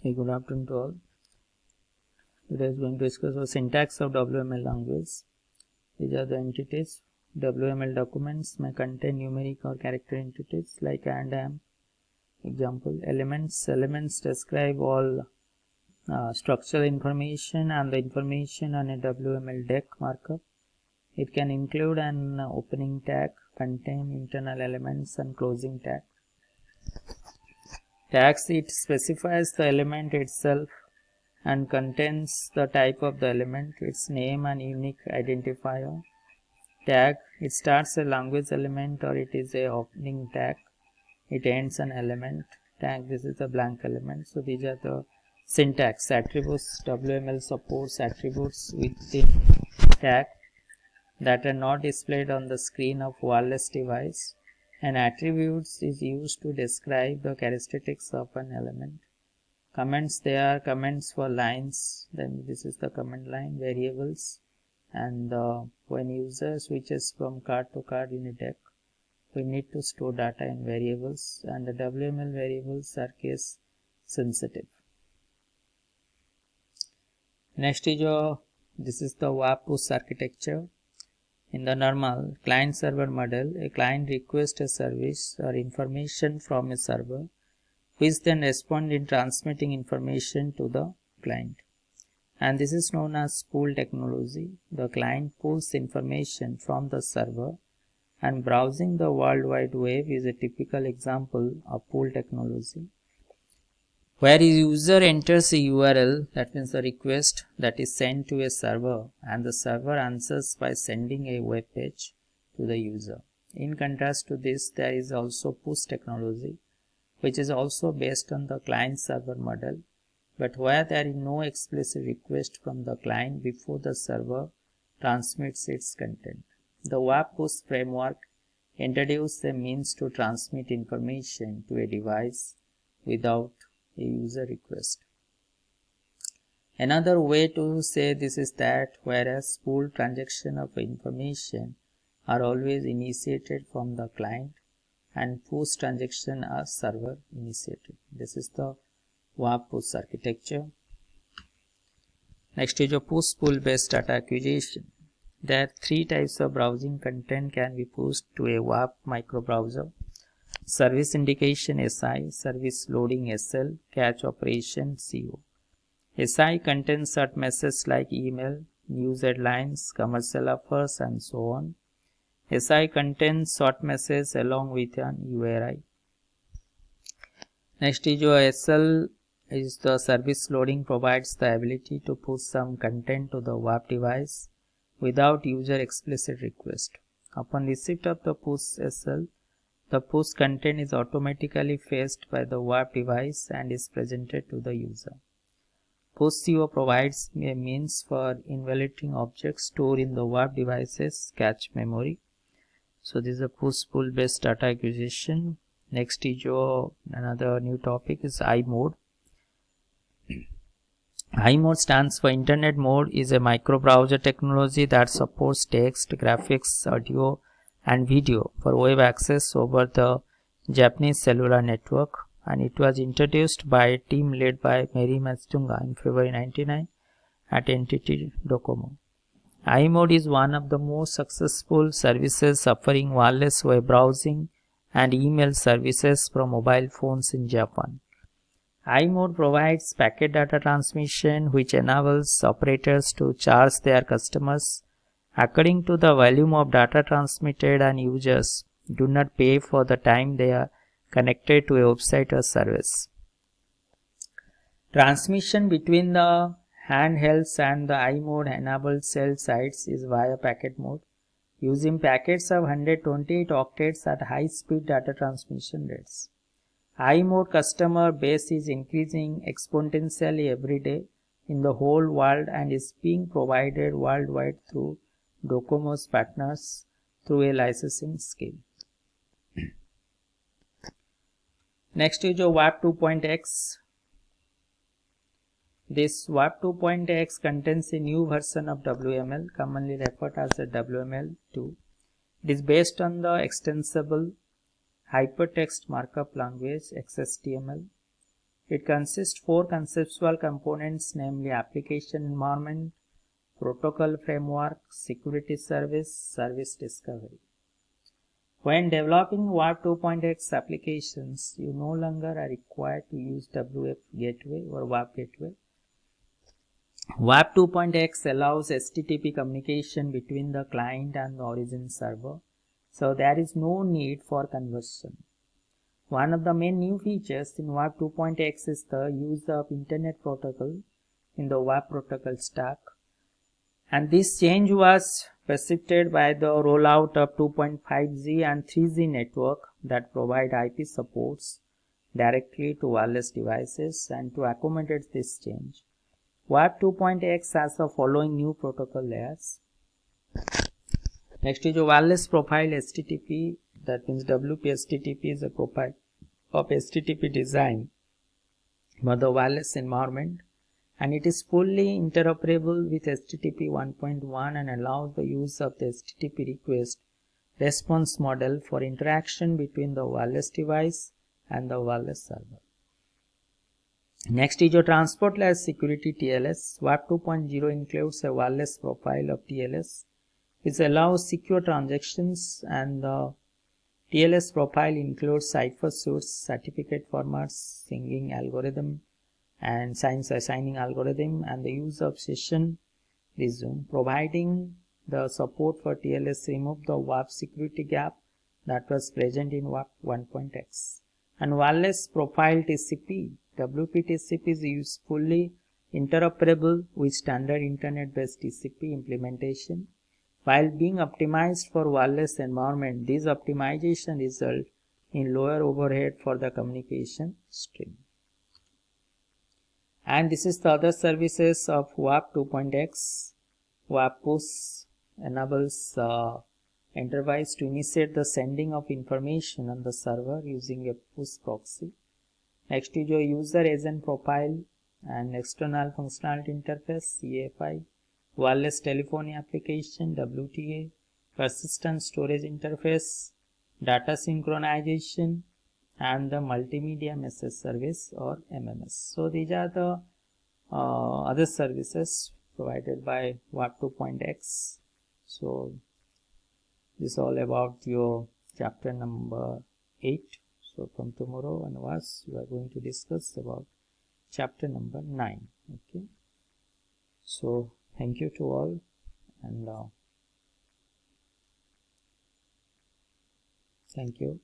Hey, good afternoon to all. Today is going to discuss the syntax of WML language. These are the entities. WML documents may contain numeric or character entities like and, am. Example, elements describe all structural information and the information on a WML deck markup. It can include an opening tag, contain internal elements and closing tag. Tags, it specifies the element itself and contains the type of the element, its name and unique identifier. Tag, it starts a language element or it is a opening tag. It ends an element. Tag, this is a blank element. So these are the syntax attributes. WML supports attributes within tag that are not displayed on the screen of wireless device. And attributes is used to describe the characteristics of an element. Comments, they are comments for lines, then this is the comment line. Variables, and when user switches from card to card in a deck, we need to store data in variables, and the WML variables are case sensitive. Next is this is the WAP push architecture. In the normal client server model, a client requests a service or information from a server, which then respond in transmitting information to the client. And this is known as pull technology. The client pulls information from the server, and browsing the World Wide Web is a typical example of pull technology, where a user enters a URL, that means the request that is sent to a server, and the server answers by sending a web page to the user. In contrast to this, there is also push technology, which is also based on the client server model, but where there is no explicit request from the client before the server transmits its content. The WAP push framework introduces a means to transmit information to a device without a user request. Another way to say this is that whereas pull transaction of information are always initiated from the client, and push transaction are server initiated. This is the WAP push architecture. Next is a push pull based data acquisition. There are three types of browsing content can be pushed to a WAP micro browser: service indication SI, service loading SL, cache operation CO. SI contains short messages like email, news headlines, commercial offers, and so on. SI contains short messages along with an URI. Next is your SL is the service loading, provides the ability to push some content to the WAP device without user explicit request. Upon receipt of the push SL, the push content is automatically fetched by the WAP device and is presented to the user. Push CO provides a means for invalidating objects stored in the WAP device's cache memory. So this is a push pull based data acquisition. Next is another new topic is iMode. iMode stands for Internet Mode, is a micro browser technology that supports text, graphics, audio and video for web access over the Japanese cellular network, and it was introduced by a team led by Mary Matsunaga in February 1999 at NTT Docomo. iMode is one of the most successful services offering wireless web browsing and email services from mobile phones in Japan. iMode provides packet data transmission, which enables operators to charge their customers according to the volume of data transmitted, and users do not pay for the time they are connected to a website or service. Transmission between the handhelds and the iMode enabled cell sites is via packet mode, using packets of 128 octets at high speed data transmission rates. iMode customer base is increasing exponentially every day in the whole world and is being provided worldwide through Docomo's partners through a licensing scheme. Next is your WAP 2.x. This WAP 2.x contains a new version of WML, commonly referred as a WML2. It is based on the extensible Hypertext Markup Language (XHTML). It consists 4 conceptual components, namely application environment, protocol framework, security service, service discovery. When developing WAP 2.x applications, you no longer are required to use WF gateway or WAP gateway. WAP 2.x allows HTTP communication between the client and the origin server, so there is no need for conversion. One of the main new features in WAP 2.x is the use of Internet Protocol in the WAP protocol stack, and this change was preceded by the rollout of 2.5G and 3G network that provide IP supports directly to wireless devices. And to accommodate this change, WAP 2.x has the following new protocol layers. Next is a wireless profile HTTP, that means WP-HTTP is a profile of HTTP design for the wireless environment, and it is fully interoperable with HTTP 1.1 and allows the use of the HTTP request response model for interaction between the wireless device and the wireless server. Next is your transport layer security TLS. WAP 2.0 includes a wireless profile of TLS, which allows secure transactions, and the TLS profile includes cipher suits, certificate formats, singing algorithm, and signing algorithm, and the use of session resume. Providing the support for TLS remove the WAP security gap that was present in WAP 1.x. And wireless profile TCP, WP TCP is usefully interoperable with standard internet-based TCP implementation. While being optimized for wireless environment, this optimization result in lower overhead for the communication stream. And this is the other services of WAP 2.x. WAP push enables enterprise to initiate the sending of information on the server using a push proxy. Next is your user agent profile and external functionality interface, EFI, wireless telephony application, WTA, persistent storage interface, data synchronization, and the multimedia message service or MMS. So these are the other services provided by WAP 2.x. So this is all about your chapter number 8. So from tomorrow onwards we are going to discuss about chapter number 9. Okay. So thank you to all, and thank you.